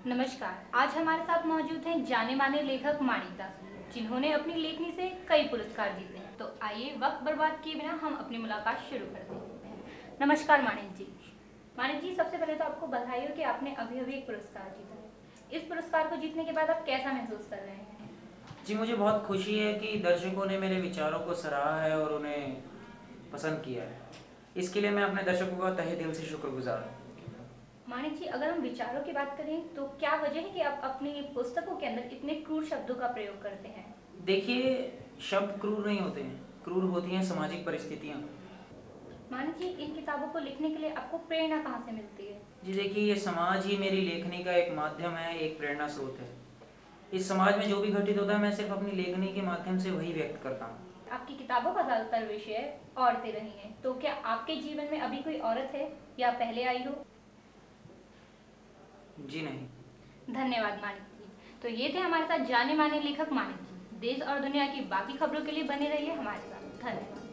नमस्कार। आज हमारे साथ मौजूद हैं जाने माने लेखक माणिक दास, जिन्होंने अपनी लेखनी से कई पुरस्कार जीते हैं। तो आइए वक्त बर्बाद किए बिना हम अपनी मुलाकात शुरू करते हैं। नमस्कार माणिक जी। माणिक जी, सबसे पहले तो आपको बधाई हो कि आपने अभी अभी एक पुरस्कार जीता है। इस पुरस्कार को जीतने के बाद आप कैसा महसूस कर रहे हैं? जी, मुझे बहुत खुशी है कि दर्शकों ने मेरे विचारों को सराहा है और उन्हें पसंद किया है। इसके लिए मैं अपने दर्शकों का तहे दिल से शुक्रगुजार हूँ। माणिक जी, अगर हम विचारों की बात करें तो क्या वजह है कि आप अपनी पुस्तकों के अंदर इतने क्रूर शब्दों का प्रयोग करते हैं? देखिए, शब्द क्रूर नहीं होते हैं, क्रूर होती हैं सामाजिक परिस्थितियाँ। माणिक जी, इन किताबों को लिखने के लिए आपको प्रेरणा कहाँ से मिलती है? जी देखिए, ये समाज ही मेरी लेखनी का एक माध्यम है, एक प्रेरणा स्रोत है। इस समाज में जो भी घटित होता है, मैं सिर्फ अपनी लेखनी के माध्यम से वही व्यक्त करता हूँ। आपकी किताबों का ज्यादातर विषय औरतें रही हैं, तो क्या आपके जीवन में अभी कोई औरत है या पहले आई हो? जी नहीं। धन्यवाद माणिक जी। तो ये थे हमारे साथ जाने माने लेखक माणिक जी। देश और दुनिया की बाकी खबरों के लिए बने रहिए हमारे साथ। धन्यवाद।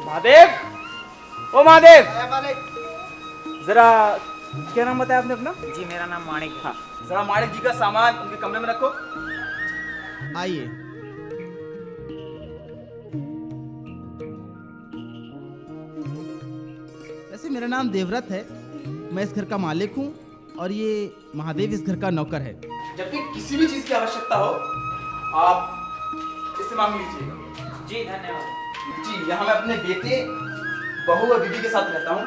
महादेव, ओ महादेव, जरा क्या नाम बताया आपने अपना? जी, मेरा नाम माणिक है। हाँ, जरा माणिक जी का सामान उनके कमरे में रखो। आइए। वैसे मेरा नाम देवव्रत है, मैं इस घर का मालिक हूँ और ये महादेव इस घर का नौकर है। जब भी किसी भी चीज की आवश्यकता हो आप इससे मांग लीजिएगा। जी धन्यवाद। जी, यहाँ मैं अपने बेटे, बहू और बीबी के साथ रहता हूँ।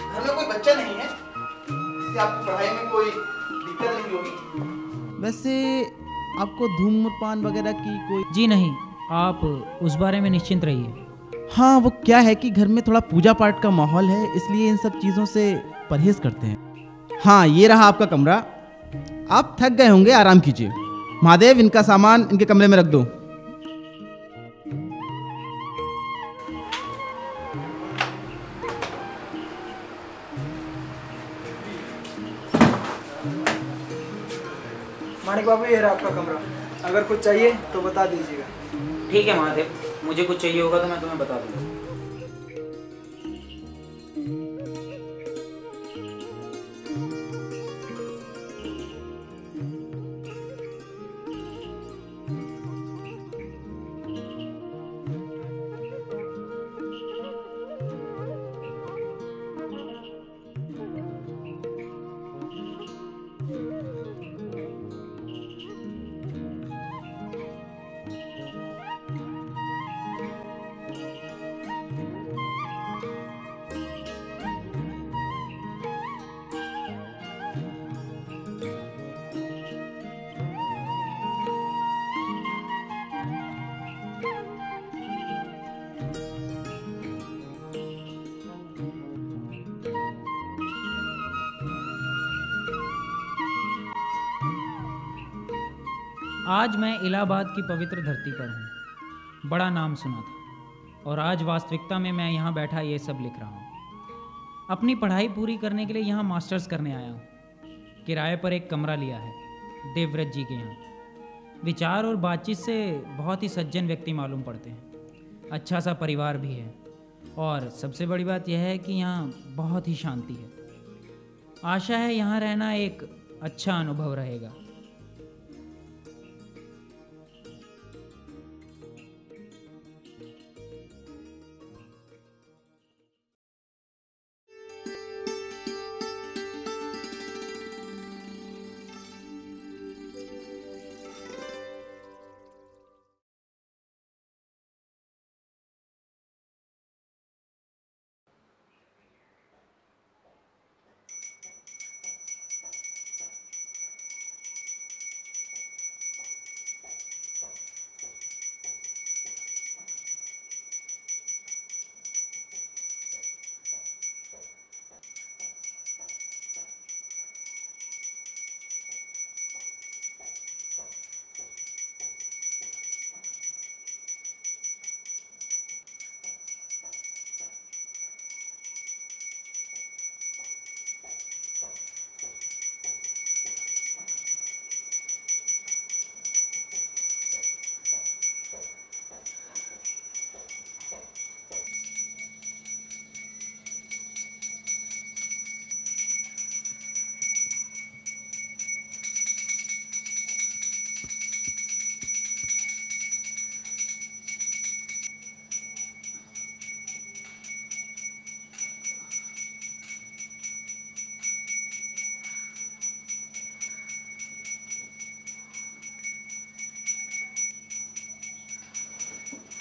घर में कोई बच्चा नहीं है, इससे आपको पढ़ाई में कोई दिक्कत नहीं होगी। वैसे आपको धूम्रपान वगैरह की कोई? जी नहीं, आप उस बारे में निश्चिंत रहिए। हाँ, वो क्या है कि घर में थोड़ा पूजा पाठ का माहौल है, इसलिए इन सब चीज़ों से परहेज करते हैं। हाँ, ये रहा आपका कमरा। आप थक गए होंगे, आराम कीजिए। महादेव, इनका सामान इनके कमरे में रख दो। मानिक बाबू ये रहा आपका कमरा, अगर कुछ चाहिए तो बता दीजिएगा। ठीक है महादेव, मुझे कुछ चाहिए होगा तो मैं तुम्हें बता दूंगा। आज मैं इलाहाबाद की पवित्र धरती पर हूँ। बड़ा नाम सुना था और आज वास्तविकता में मैं यहाँ बैठा ये सब लिख रहा हूँ। अपनी पढ़ाई पूरी करने के लिए यहाँ मास्टर्स करने आया हूँ। किराए पर एक कमरा लिया है देवव्रत जी के यहाँ। विचार और बातचीत से बहुत ही सज्जन व्यक्ति मालूम पड़ते हैं। अच्छा सा परिवार भी है और सबसे बड़ी बात यह है कि यहाँ बहुत ही शांति है। आशा है यहाँ रहना एक अच्छा अनुभव रहेगा।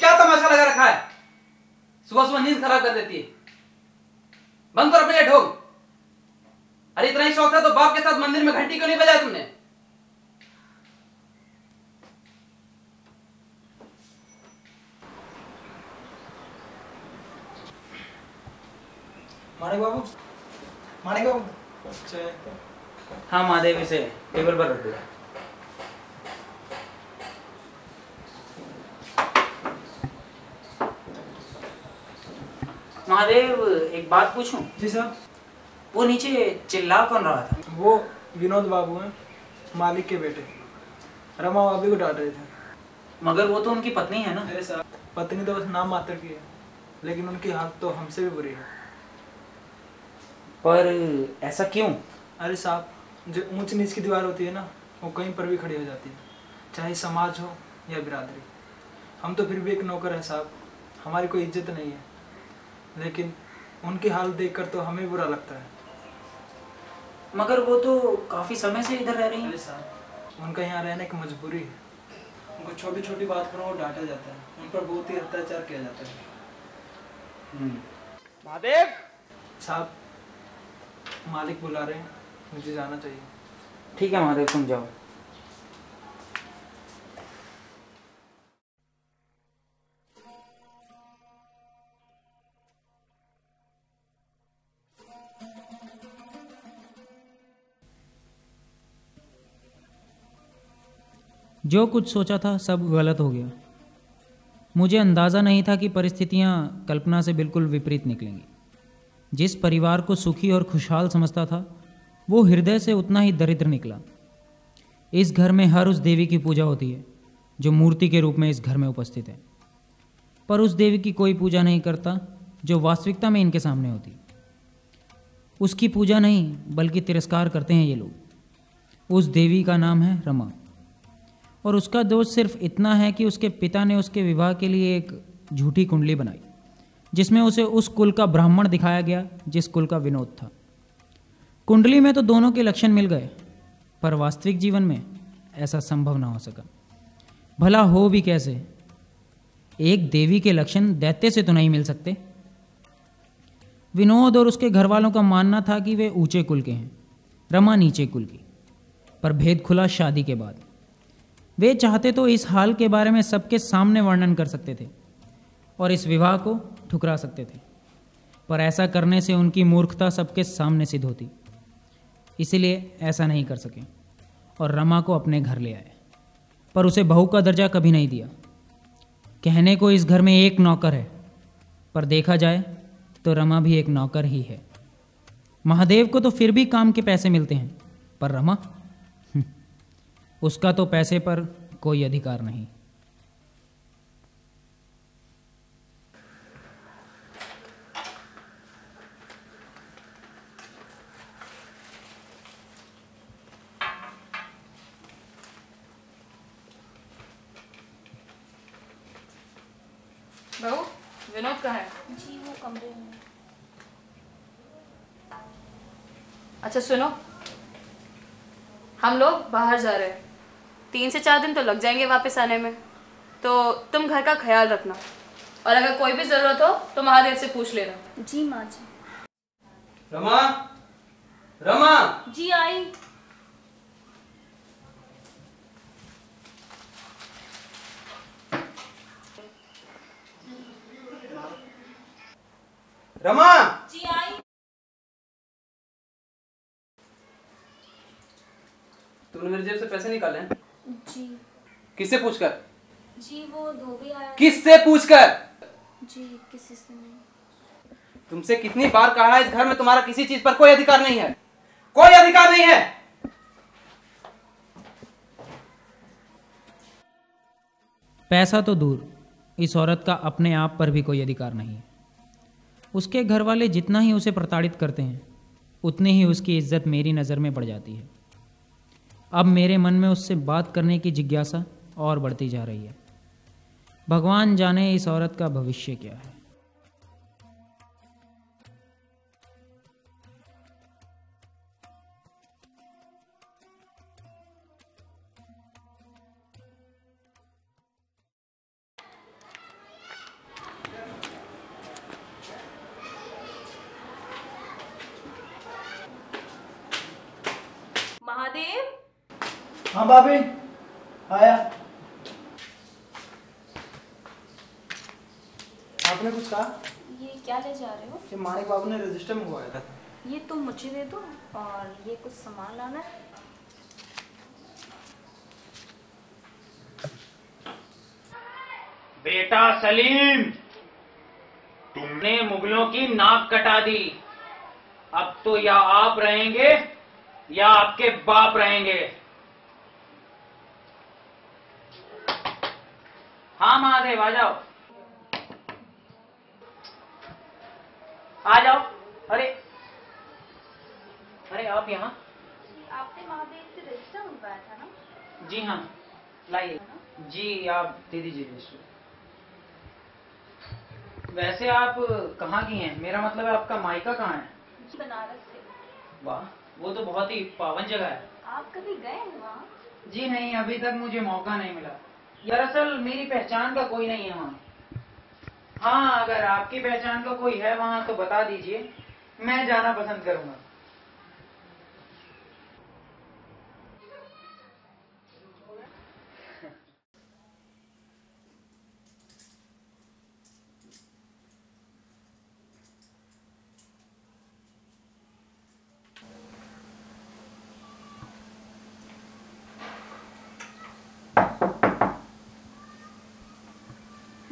क्या तमाशा लगा रखा है? सुबह सुबह नींद खराब कर देती है। बंद करो अपने ढोल। अरे इतना ही शौक था तो बाप के साथ मंदिर में घंटी क्यों नहीं बजाया तुमने? मानिक बाबू, मानिक बाबू चाय। हाँ महादेव, इसे टेबल पर रख दो। महादेव, एक बात पूछूं? जी साहब। वो नीचे चिल्ला कौन रहा था? वो विनोद बाबू हैं, मालिक के बेटे। रमा भाभी को डांट रहे थे। मगर वो तो उनकी पत्नी है ना? अरे साहब, पत्नी तो बस नाम मात्र की है, लेकिन उनकी हालत तो हमसे भी बुरी है। पर ऐसा क्यों? अरे साहब, जो ऊंच नीच की दीवार होती है ना, वो कहीं पर भी खड़ी हो जाती है, चाहे समाज हो या बिरादरी। हम तो फिर भी एक नौकर हैं साहब, हमारी कोई इज्जत नहीं है, लेकिन उनकी हालत देखकर तो हमें बुरा लगता है। मगर वो तो काफी समय से इधर रह रही हैं। अरे साहब, उनका यहाँ रहने की मजबूरी है। उनको छोटी छोटी बात पर वो डांटा जाता है, उन पर बहुत ही अत्याचार किया जाता है। महादेव साहब, मालिक बुला रहे हैं, मुझे जाना चाहिए। ठीक है महादेव, तुम जाओ। जो कुछ सोचा था सब गलत हो गया। मुझे अंदाज़ा नहीं था कि परिस्थितियां कल्पना से बिल्कुल विपरीत निकलेंगी। जिस परिवार को सुखी और खुशहाल समझता था, वो हृदय से उतना ही दरिद्र निकला। इस घर में हर उस देवी की पूजा होती है जो मूर्ति के रूप में इस घर में उपस्थित है, पर उस देवी की कोई पूजा नहीं करता जो वास्तविकता में इनके सामने होती। उसकी पूजा नहीं बल्कि तिरस्कार करते हैं ये लोग। उस देवी का नाम है रमा, और उसका दोष सिर्फ इतना है कि उसके पिता ने उसके विवाह के लिए एक झूठी कुंडली बनाई जिसमें उसे उस कुल का ब्राह्मण दिखाया गया जिस कुल का विनोद था। कुंडली में तो दोनों के लक्षण मिल गए, पर वास्तविक जीवन में ऐसा संभव ना हो सका। भला हो भी कैसे? एक देवी के लक्षण दैत्य से तो नहीं मिल सकते। विनोद और उसके घर वालों का मानना था कि वे ऊंचे कुल के हैं, रमा नीचे कुल की, पर भेद खुला शादी के बाद। वे चाहते तो इस हाल के बारे में सबके सामने वर्णन कर सकते थे और इस विवाह को ठुकरा सकते थे, पर ऐसा करने से उनकी मूर्खता सबके सामने सिद्ध होती। इसीलिए ऐसा नहीं कर सके और रमा को अपने घर ले आए, पर उसे बहू का दर्जा कभी नहीं दिया। कहने को इस घर में एक नौकर है, पर देखा जाए तो रमा भी एक नौकर ही है। महादेव को तो फिर भी काम के पैसे मिलते हैं, पर रमा उसका तो पैसे पर कोई अधिकार नहीं। बहू, विनोद कहाँ है? जी वो कमरे में। अच्छा सुनो, हम लोग बाहर जा रहे हैं, 3 से 4 दिन तो लग जाएंगे वापस आने में, तो तुम घर का ख्याल रखना और अगर कोई भी जरूरत हो तो महादेव से पूछ लेना। जी माँ जी। रमा, रमा, जी आई। रमा, जी आई। तुमने मेरी जेब से पैसे निकाले हैं? जी। किससे पूछकर? जी वो धोबी आया। किससे पूछकर? जी किसी से नहीं। तुमसे कितनी बार कहा है, इस घर में तुम्हारा किसी चीज पर कोई अधिकार नहीं है, कोई अधिकार नहीं है। पैसा तो दूर, इस औरत का अपने आप पर भी कोई अधिकार नहीं है। उसके घर वाले जितना ही उसे प्रताड़ित करते हैं उतनी ही उसकी इज्जत मेरी नज़र में बढ़ जाती है। अब मेरे मन में उससे बात करने की जिज्ञासा और बढ़ती जा रही है। भगवान जाने इस औरत का भविष्य क्या है। महादेव। हाँ भाभी, आया। आपने कुछ कहा? ये क्या ले जा रहे हो? कि मानिक बाबू ने रजिस्टर मंगवाया था। ये तुम मुझे दे दो और ये कुछ सामान लाना है। बेटा सलीम, तुमने मुगलों की नाक कटा दी। अब तो या आप रहेंगे या आपके बाप रहेंगे। हाँ महादेव, आ जाओ आ जाओ। अरे अरे आप यहाँ? आपने महादेव से रजिस्टर मंगवाया था ना? जी हाँ, लाइए। जी आप दे दीजिए रजिस्टर। वैसे आप कहाँ की हैं? मेरा मतलब है आपका मायका कहाँ है? बनारस से। वाह, वो तो बहुत ही पावन जगह है। आप कभी गए हैं वहाँ? जी नहीं, अभी तक मुझे मौका नहीं मिला। दरअसल मेरी पहचान का कोई नहीं है वहाँ। हाँ, अगर आपकी पहचान का कोई है वहाँ तो बता दीजिए, मैं जाना पसंद करूंगा।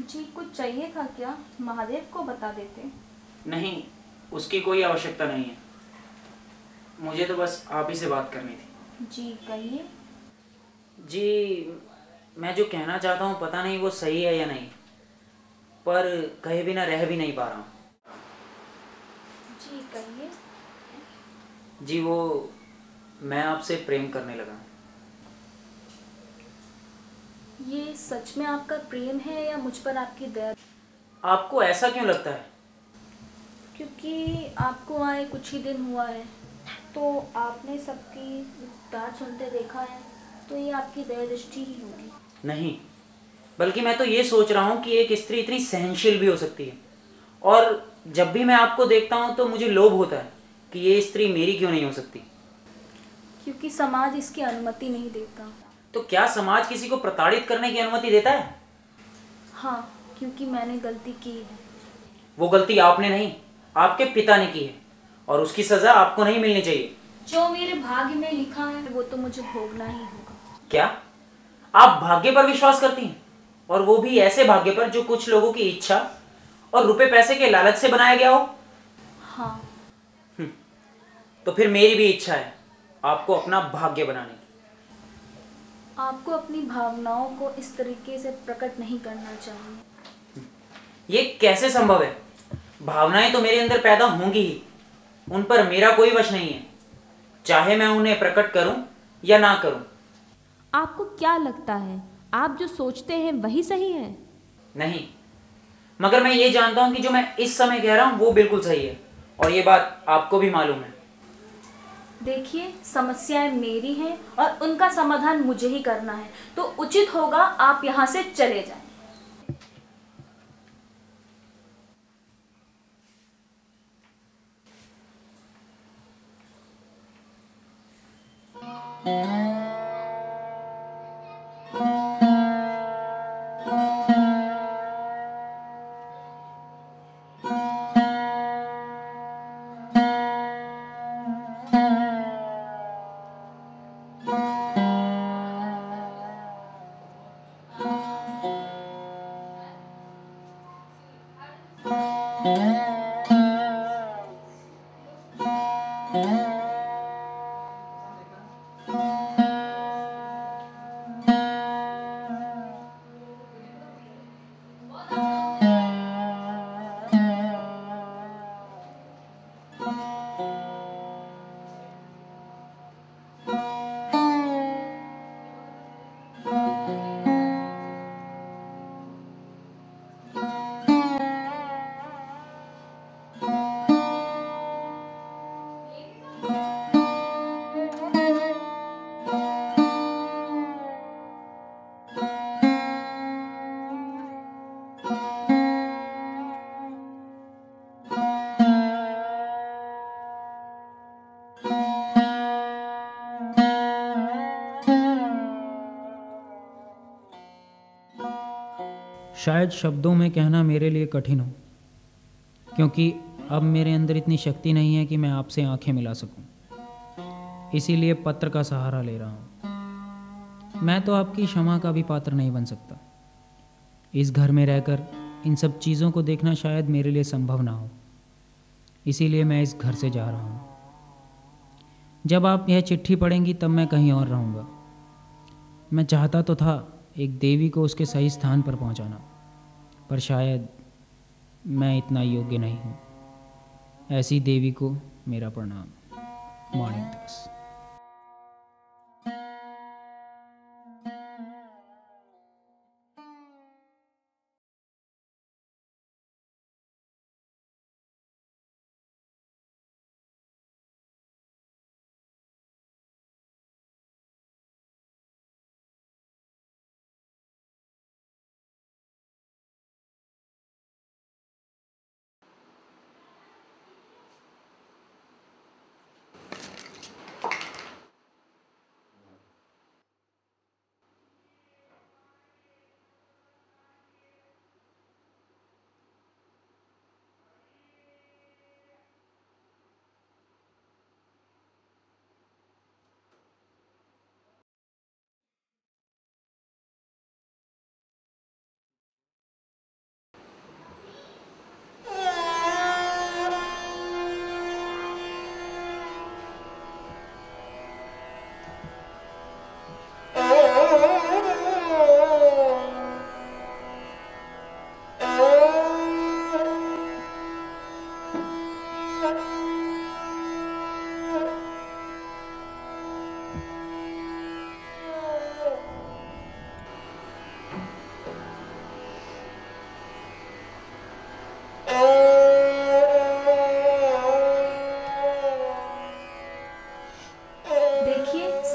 जी कुछ चाहिए था क्या? महादेव को बता देते। नहीं, उसकी कोई आवश्यकता नहीं है। मुझे तो बस आप ही से बात करनी थी। जी कहिए। जी, मैं जो कहना चाहता हूँ पता नहीं वो सही है या नहीं, पर कहे बिना रह भी नहीं पा रहा हूँ। जी कहिए। जी वो, मैं आपसे प्रेम करने लगा। ये सच में आपका प्रेम है या मुझ पर आपकी दया? आपको ऐसा क्यों लगता है? क्योंकि आपको आए कुछ ही दिन हुआ है, तो आपने सबकी विस्तार सुनते देखा है, तो ये आपकी दया दृष्टि ही होगी। नहीं, बल्कि मैं तो ये सोच रहा हूँ कि एक स्त्री इतनी सहनशील भी हो सकती है। और जब भी मैं आपको देखता हूँ तो मुझे लोभ होता है कि ये स्त्री मेरी क्यों नहीं हो सकती। क्योंकि समाज इसकी अनुमति नहीं देता। तो क्या समाज किसी को प्रताड़ित करने की अनुमति देता है? हाँ, क्योंकि मैंने गलती की है। वो गलती आपने नहीं, आपके पिता ने की है, और उसकी सजा आपको नहीं मिलनी चाहिए। जो मेरे भाग्य में लिखा है वो तो मुझे भोगना ही होगा। क्या आप भाग्य पर विश्वास करती हैं? और वो भी ऐसे भाग्य पर जो कुछ लोगों की इच्छा और रुपए पैसे के लालच से बनाया गया हो? हाँ। तो फिर मेरी भी इच्छा है आपको अपना भाग्य बनाने की। आपको अपनी भावनाओं को इस तरीके से प्रकट नहीं करना चाहिए। ये कैसे संभव है? भावनाएं तो मेरे अंदर पैदा होंगी ही, उन पर मेरा कोई वश नहीं है, चाहे मैं उन्हें प्रकट करूं या ना करूं। आपको क्या लगता है, आप जो सोचते हैं वही सही है? नहीं, मगर मैं ये जानता हूं कि जो मैं इस समय कह रहा हूं वो बिल्कुल सही है, और ये बात आपको भी मालूम है। देखिए, समस्याएं मेरी हैं और उनका समाधान मुझे ही करना है, तो उचित होगा आप यहाँ से चले जाएं। शायद शब्दों में कहना मेरे लिए कठिन हो, क्योंकि अब मेरे अंदर इतनी शक्ति नहीं है कि मैं आपसे आंखें मिला सकूं। इसीलिए पत्र का सहारा ले रहा हूं। मैं तो आपकी क्षमा का भी पात्र नहीं बन सकता। इस घर में रहकर इन सब चीज़ों को देखना शायद मेरे लिए संभव ना हो, इसीलिए मैं इस घर से जा रहा हूं। जब आप यह चिट्ठी पढ़ेंगी तब मैं कहीं और रहूँगा। मैं चाहता तो था एक देवी को उसके सही स्थान पर पहुंचाना, पर शायद मैं इतना योग्य नहीं हूँ। ऐसी देवी को मेरा प्रणाम। माणिकदास।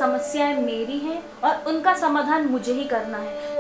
समस्याएं मेरी हैं और उनका समाधान मुझे ही करना है।